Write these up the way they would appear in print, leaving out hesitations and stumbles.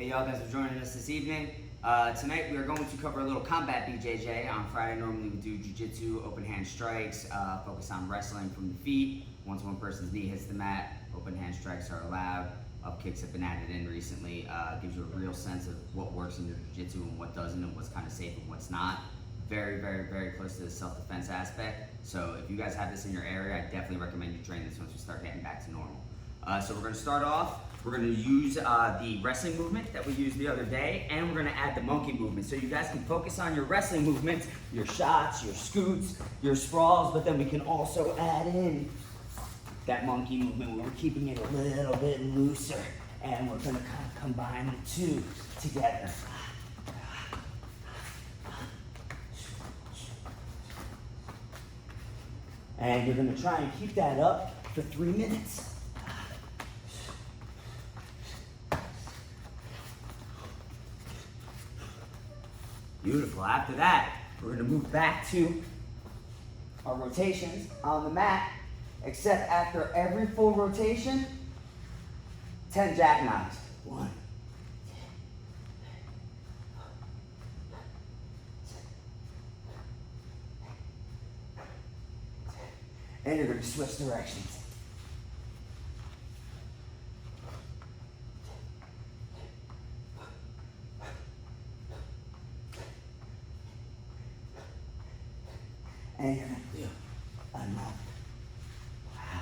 Hey y'all, thanks for joining us this evening. Tonight we are going to cover a little Combat BJJ. On Friday normally we do jiu-jitsu, open hand strikes, focus on wrestling from the feet. Once one person's knee hits the mat, open hand strikes are allowed. Up kicks have been added in recently. Gives you a real sense of what works in your jiu-jitsu and what doesn't, and what's kind of safe and what's not. Very, very, very close to the self-defense aspect. So if you guys have this in your area, I definitely recommend you train this once we start getting back to normal. So we're going to start off. We're going to use the wrestling movement that we used the other day, and we're going to add the monkey movement. So you guys can focus on your wrestling movements, your shots, your scoots, your sprawls, but then we can also add in that monkey movement where we're keeping it a little bit looser, and we're going to kind of combine the two together. And you're going to try and keep that up for 3 minutes. Beautiful. After that, we're going to move back to our rotations on the mat, except after every full rotation, 10 jackknives. 1, 2, and you're going to switch directions. And you're going to do another. Wow.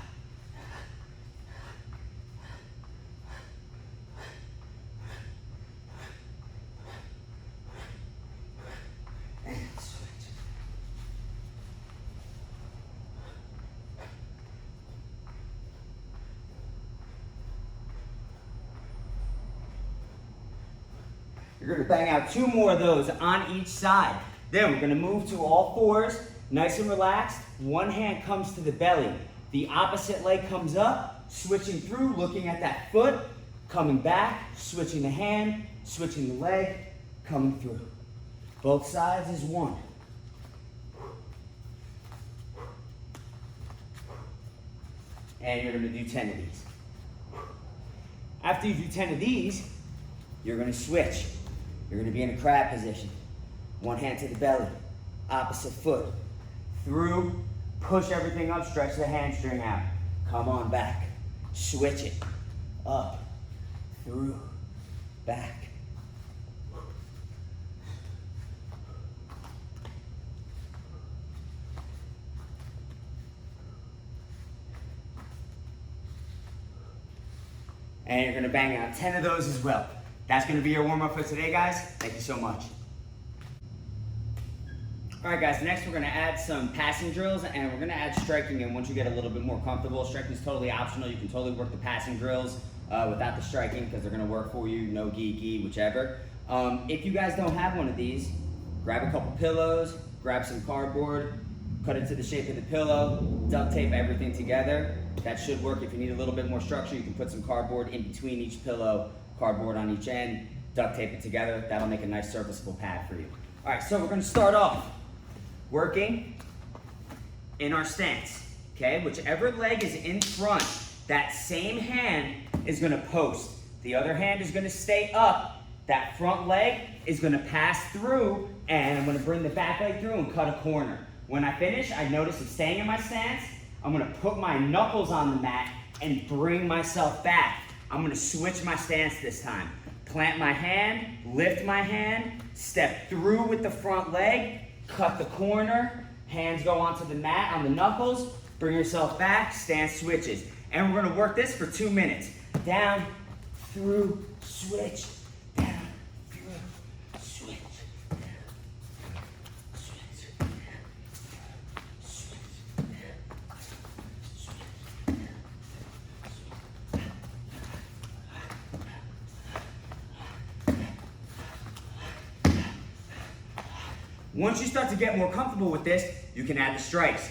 And switch. You're going to bang out 2 more of those on each side. Then we're going to move to all fours. Nice and relaxed. One hand comes to the belly. The opposite leg comes up, switching through, looking at that foot, coming back, switching the hand, switching the leg, coming through. Both sides is 1. And you're going to do 10 of these. After you do 10 of these, you're going to switch. You're going to be in a crab position. One hand to the belly, opposite foot. Through, push everything up, stretch the hamstring out. Come on back. Switch it. Up, through, back. And you're gonna bang out 10 of those as well. That's gonna be your warm-up for today, guys. Thank you so much. All right, guys, next we're gonna add some passing drills, and we're gonna add striking in once you get a little bit more comfortable. Striking is totally optional. You can totally work the passing drills without the striking because they're gonna work for you, no gi, whichever. If you guys don't have one of these, grab a couple pillows, grab some cardboard, cut it to the shape of the pillow, duct tape everything together. That should work. If you need a little bit more structure, you can put some cardboard in between each pillow, cardboard on each end, duct tape it together. That'll make a nice serviceable pad for you. All right, so we're gonna start off working in our stance, okay? Whichever leg is in front, that same hand is gonna post. The other hand is gonna stay up. That front leg is gonna pass through, and I'm gonna bring the back leg through and cut a corner. When I finish, I notice I'm staying in my stance. I'm gonna put my knuckles on the mat and bring myself back. I'm gonna switch my stance this time. Plant my hand, lift my hand, step through with the front leg, cut the corner, hands go onto the mat on the knuckles, bring yourself back, stance switches. And we're gonna work this for 2 minutes. Down, through, switch, down, through, switch, switch, switch. Once you start to get more comfortable with this, you can add the strikes.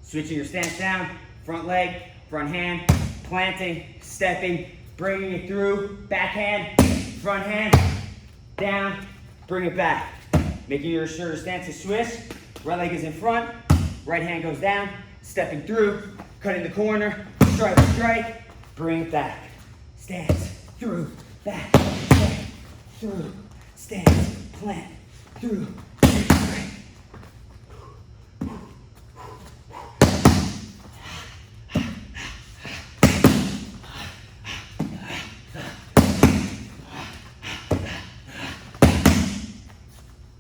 Switching your stance down, front leg, front hand, planting, stepping, bringing it through, back hand, front hand, down, bring it back. Making sure your stance is switch, right leg is in front, right hand goes down, stepping through, cutting the corner, strike, bring it back. Stance, through, back, strike. through, stance, plant, through, strike.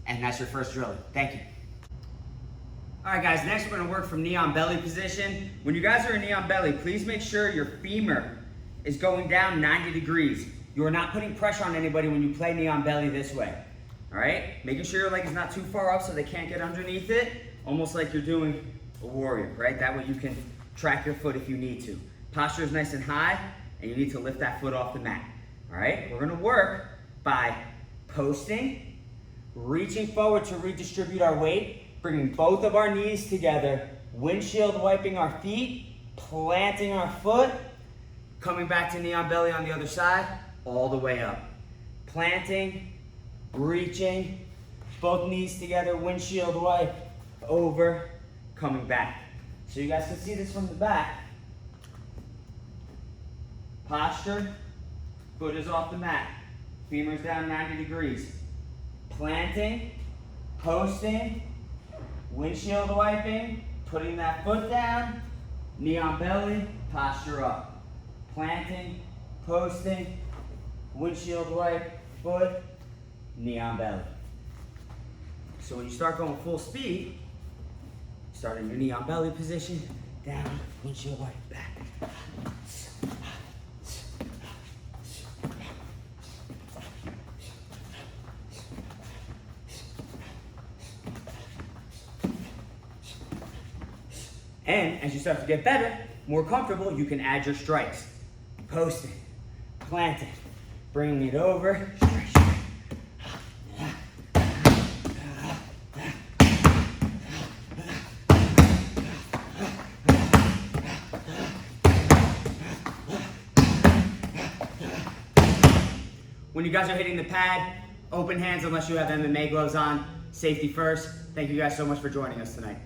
And that's your first drill. Thank you. All right, guys, next we're gonna work from knee on belly position. When you guys are in knee on belly, please make sure your femur is going down 90 degrees. You are not putting pressure on anybody when you play knee on belly this way. All right? Making sure your leg is not too far up so they can't get underneath it, almost like you're doing a warrior, right? That way you can track your foot if you need to. Posture is nice and high, and you need to lift that foot off the mat. All right? We're gonna work by posting, reaching forward to redistribute our weight, bringing both of our knees together, windshield wiping our feet, planting our foot, coming back to knee on belly on the other side, all the way up. Planting, reaching, both knees together, windshield wipe, over, coming back. So you guys can see this from the back. Posture, foot is off the mat, femur's down 90 degrees. Planting, posting, windshield wiping, putting that foot down, knee on belly, posture up. Planting, posting, windshield wipe, foot, knee on belly. So when you start going full speed, start in your knee on belly position, down, windshield wipe, back. And as you start to get better, more comfortable, you can add your strikes. Posting, planting, bringing it over, strike, strike. When you guys are hitting the pad, open hands unless you have MMA gloves on. Safety first. Thank you guys so much for joining us tonight.